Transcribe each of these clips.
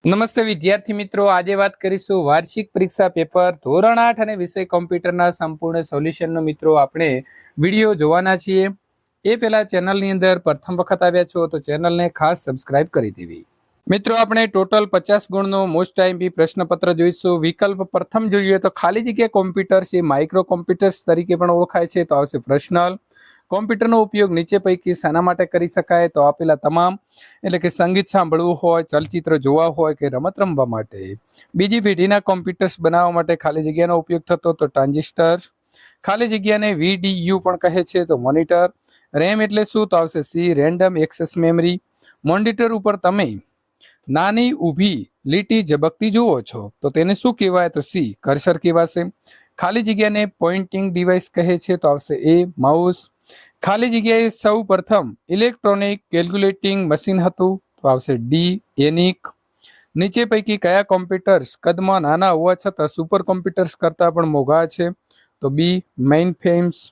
નમસ્તે વિદ્યાર્થી મિત્રો, આજે વાત કરીશું વાર્ષિક પરીક્ષા પેપર ધોરણ 8 અને વિષય કોમ્પ્યુટરના સંપૂર્ણ સોલ્યુશનનો મિત્રો આપણે વિડીયો જોવાના છીએ। એ પહેલા ચેનલની અંદર પ્રથમ વખત આવ્યા છો તો ચેનલને ખાસ સબસ્ક્રાઇબ કરી દેવી। મિત્રો આપણે ટોટલ 50 ગુણનો મોસ્ટ આઈએમપી પ્રશ્નપત્ર જોઈશું। વિકલ્પ પ્રથમ જોઈએ તો ખાલી જગ્યા કોમ્પ્યુટર્સ એ માઇક્રો કોમ્પ્યુટર્સ તરીકે પણ ઓળખાય છે, તો આવશે પ્રશ્નલ। કોમ્પ્યુટરનો ઉપયોગ નીચે પૈકી શાના માટે કરી શકાય? તો આપેલા તમામ, એટલે કે સંગીત સાંભળવું હોય, ચલચિત્ર જોવા હોય કે રમત રમવા માટે। બીજી પેઢીના કોમ્પ્યુટર્સ બનાવવા માટે ખાલી જગ્યાનો ઉપયોગ થતો તો ટ્રાન્ઝિસ્ટર। ખાલી જગ્યાને VDU પણ કહે છે, તો મોનિટર। રેમ એટલે શું? તો આવશે C, random access memory. Monitor ઉપર તમે નાની ઊભી લીટી ઝબકતી જુઓ છો તો તેને શું કહેવાય? તો સી, કર્સર કહેવાશે। ખાલી જગ્યાને પોઇન્ટિંગ ડિવાઇસ કહે છે, તો આવશે એ, માઉસ। ખાલી જગ્યાએ સૌ પ્રથમ ઇલેક્ટ્રોનિક કેલ્ક્યુલેટિંગ મશીન હતું, તો આવશે ડી, એનિક। નીચે પૈકી કયા કોમ્પ્યુટર્સ કદમાં નાના હોવા છતાં સુપર કોમ્પ્યુટર્સ કરતાં પણ મોંઘા છે? તો બી, મેઇનફ્રેમ્સ।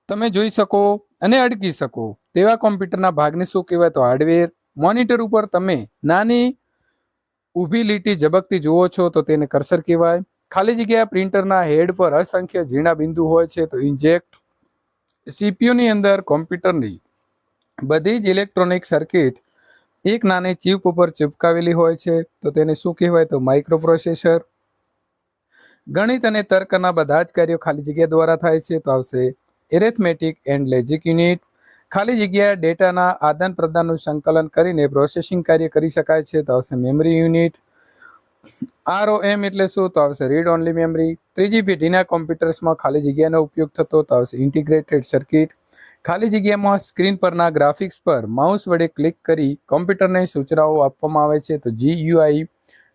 તમે જોઈ શકો અને અડકી શકો તેવા કોમ્પ્યુટરના ભાગને શું કહેવાય? તો હાર્ડવેર। મોનિટર ઉપર તમે નાની ઊભી લીટી ઝબકતી જુઓ છો તો તેને કર્સર કહેવાય। ખાલી જગ્યા પ્રિન્ટરના હેડ પર અસંખ્ય ઝીણા બિંદુ હોય છે, તો ઇન્જેક્ટ। સીપીયુની અંદર કોમ્પ્યુટરની બધી જ ઇલેક્ટ્રોનિક સર્કિટ એક નાની ચિપ ઉપર ચિપકાવેલી હોય છે, તો તેને શું કહેવાય? તો માઇક્રો પ્રોસેસર। ગણિત અને તર્કના બધા જ કાર્યો ખાલી જગ્યા દ્વારા થાય છે, તો આવશે એરેથમેટિક એન્ડ લોજિક યુનિટ। ખાલી જગ્યા ડેટાના આદાન પ્રદાનનું સંકલન કરીને પ્રોસેસિંગ કાર્ય કરી શકાય છે, તો આવશે મેમરી યુનિટ। ROM એટલે શું? તો આવશે રીડ ઓનલી મેમરી। ત્રીજી પેઢીના કોમ્પ્યુટર્સમાં ખાલી જગ્યાનો ઉપયોગ થતો તો આવશે ઇન્ટિગ્રેટેડ સર્કિટ। ખાલી જગ્યામાં સ્ક્રીન પરના ગ્રાફિક્સ પર માઉસ વડે ક્લિક કરી કોમ્પ્યુટરને સૂચનાઓ આપવામાં આવે છે, તો GUI।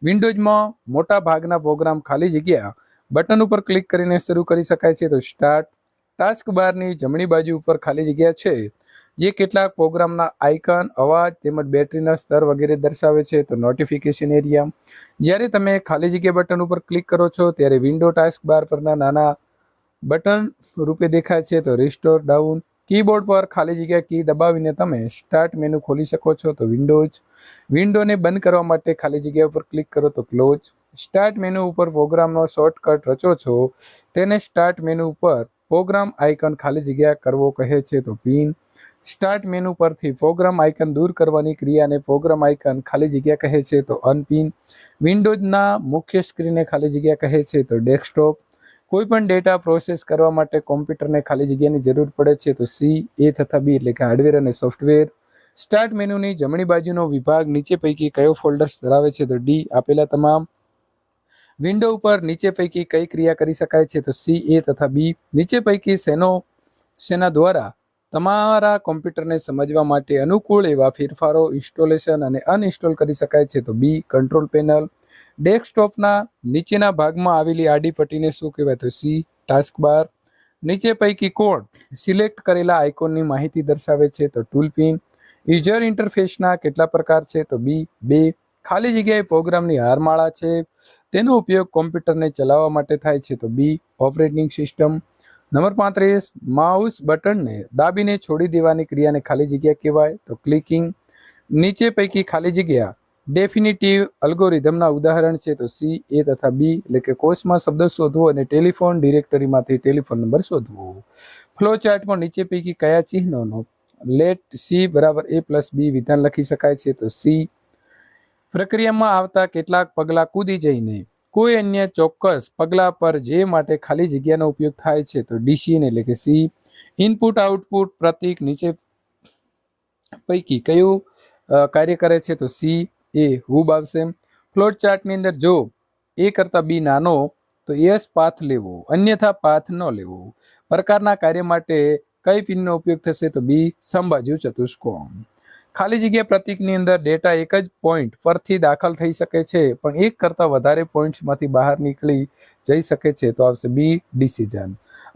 વિન્ડોઝમાં મોટા ભાગના પ્રોગ્રામ ખાલી જગ્યા બટન ઉપર ક્લિક કરીને શરૂ કરી શકાય છે, તો સ્ટાર્ટ। ટાસ્ક બારની જમણી બાજુ ઉપર ખાલી જગ્યા છે, જે કેટલાક પ્રોગ્રામના આઇકન, અવાજ તેમજ બેટરીના સ્તર વગેરે દર્શાવે છે, તો નોટિફિકેશન એરિયા। જ્યારે તમે ખાલી જગ્યા બટન ઉપર ક્લિક કરો છો ત્યારે વિન્ડો ટાસ્ક બાર પરના નાના બટન રૂપે દેખાય છે, તો રિસ્ટોર, ડાઉન। કીબોર્ડ પર ખાલી જગ્યા કી દબાવીને તમે સ્ટાર્ટ મેનુ ખોલી શકો છો, તો વિન્ડોઝ। વિન્ડોને બંધ કરવા માટે ખાલી જગ્યા ઉપર ક્લિક કરો તો ક્લોઝ। સ્ટાર્ટ મેનુ ઉપર પ્રોગ્રામનો શોર્ટકટ રચો છો તેને સ્ટાર્ટ મેનુ ઉપર પ્રોગ્રામ આઇકન ખાલી જગ્યા કરવો કહે છે, તો પિન। સ્ટાર્ટ મેનુ પરથી પ્રોગ્રામ આઇકન દૂર કરવાની ક્રિયાને પ્રોગ્રામ આઇકન ખાલી જગ્યા કહે છે, તો અનપિન। વિન્ડોઝના મુખ્ય સ્ક્રીનને ખાલી જગ્યા કહે છે, તો ડેસ્કટોપ। કોઈ પણ ડેટા પ્રોસેસ કરવા માટે કોમ્પ્યુટરને ખાલી જગ્યાની જરૂર પડે છે, તો સી, એ તથા બી એટલે કે હાર્ડવેર અને સોફ્ટવેર। સ્ટાર્ટ મેનુની જમણી બાજુનો વિભાગ નીચે પૈકી કયો ફોલ્ડર્સ ધરાવે છે? તો ડી, આપેલા તમામ। વિન્ડો ઉપર નીચે પૈકી કઈ ક્રિયા કરી શકાય છે? તો સી, એ તથા બી। નીચે પૈકી શેના દ્વારા તમારા કોમ્પ્યુટરને સમજવા માટે અનુકૂળ એવા ફેરફારો ઇન્સ્ટોલેશન અને અનઇન્સ્ટોલ કરી શકાય છે? તો બી, કંટ્રોલ પેનલ। ડેસ્કટોપના નીચેના ભાગમાં આવેલી આડી પટ્ટીને શું કહેવાય? તો સી, ટાસ્ક બાર। નીચે પૈકી કોણ સિલેક્ટ કરેલા આઇકોનની માહિતી દર્શાવે છે? તો ટૂલ પિન। યુઝર ઇન્ટરફેસના કેટલા પ્રકાર છે? તો બી, 2। ખાલી જગ્યાએ પ્રોગ્રામની હારમાળા છે, તેનો ઉપયોગ કોમ્પ્યુટરને ચલાવવા માટે થાય છે, તો બી, ઓપરેટિંગ સિસ્ટમ। નંબર 35, માઉસ બટનને દાબીને છોડી દેવાની ક્રિયાને ખાલી જગ્યા કહેવાય? તો ક્લિકિંગ। નીચે પૈકી ખાલી જગ્યા ડેફિનિટિવ અલ્ગોરિધમના ઉદાહરણ છે, તો સી, એ તથા બી એટલે કે કોષમાં શબ્દ શોધવો અને ટેલિફોન ડિરેક્ટરીમાંથી ટેલિફોન નંબર શોધવો। ફ્લો ચાર્ટમાં નીચે પૈકી કયા ચિહ્નોનો લેટ સી બરાબર એ પ્લસ બી વિધાન લખી શકાય છે? તો સી। પ્રક્રિયામાં આવતા કેટલાક પગલાં કૂદી જઈને કોઈ અન્ય ચોક્કસ પગલા પર જે માટે ખાલી જગ્યાનો ઉપયોગ થાય છે, તો ડીસીએન એટલે કે સી। ઇનપુટ આઉટપુટ પ્રતીક નીચે પૈકી કયું કાર્ય કરે છે? તો સી, એ, હુબ આવશે। ફ્લોટ ચાર્ટની અંદર જો એ કરતા બી નાનો તો યસ પાથ લેવો, અન્યથા પાથ ન લેવો। પ્રકારના કાર્ય માટે કઈ પિનનો ઉપયોગ થશે? તો બી, સમબાજુ ચતુષ્કોણ। ખાલી જગ્યા પ્રતીકની અંદર ડેટા એક જ પોઈન્ટ પરથી દાખલ થઈ શકે છે, પણ એક કરતાં વધારે પોઈન્ટ્સમાંથી બહાર નીકળી જઈ શકે છે, તો આવશે બી, ડિસિઝન।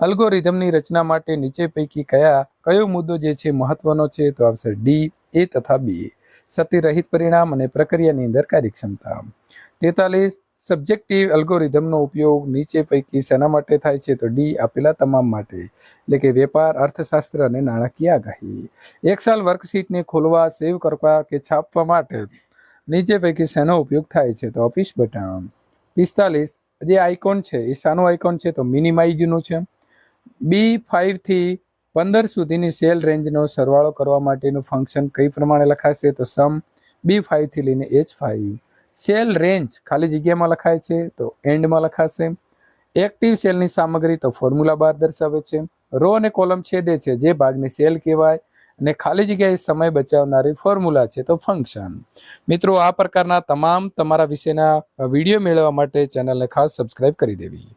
અલ્ગોરિધમની રચના માટે નીચે પૈકી કયો મુદ્દો જે છે મહત્વનો છે? તો આવશે ડી, એ તથા બી। સત્યરહિત પરિણામ અને પ્રક્રિયાની અંદર કાર્યક્ષમતા। 43, સબ્જેક્ટિવ અલ્ગોરિધમનો ઉપયોગ નીચે પૈકી શેના માટે થાય છે? તો ડી, આપેલા તમામ માટે, એટલે કે વેપાર, અર્થશાસ્ત્ર અને નાણાકીય આગાહી। એક્સેલ વર્કશીટને ખોલવા, સેવ કરવા કે છાપવા માટે નીચે પૈકી શેનો ઉપયોગ થાય છે? તો ઓફિસ બટન. 45 જે આઇકોન છે એ શાનો આઇકોન છે? તો મિનિમાઇઝનું છે. B5 થી 15 સુધીની સેલ રેન્જનો સરવાળો કરવા માટેનું ફંક્શન કઈ પ્રમાણે લખાશે? તો સમ B5 થી લઈને H5. સેલ રેન્જ ખાલી જગ્યામાં લખાય છે તો એન્ડમાં લખાશે. એક્ટિવ સેલની સામગ્રી તો ફોર્મ્યુલા બાર દર્શાવે છે. રો અને કોલમ છેદે છે જે ભાગને સેલ કહેવાય અને ખાલી જગ્યાએ સમય બચાવનારી ફોર્મ્યુલા છે તો ફંક્શન. મિત્રો, આ પ્રકારના તમામ તમારા વિશેના વિડીયો મેળવવા માટે ચેનલને ખાસ સબસ્ક્રાઇબ કરી દેવી.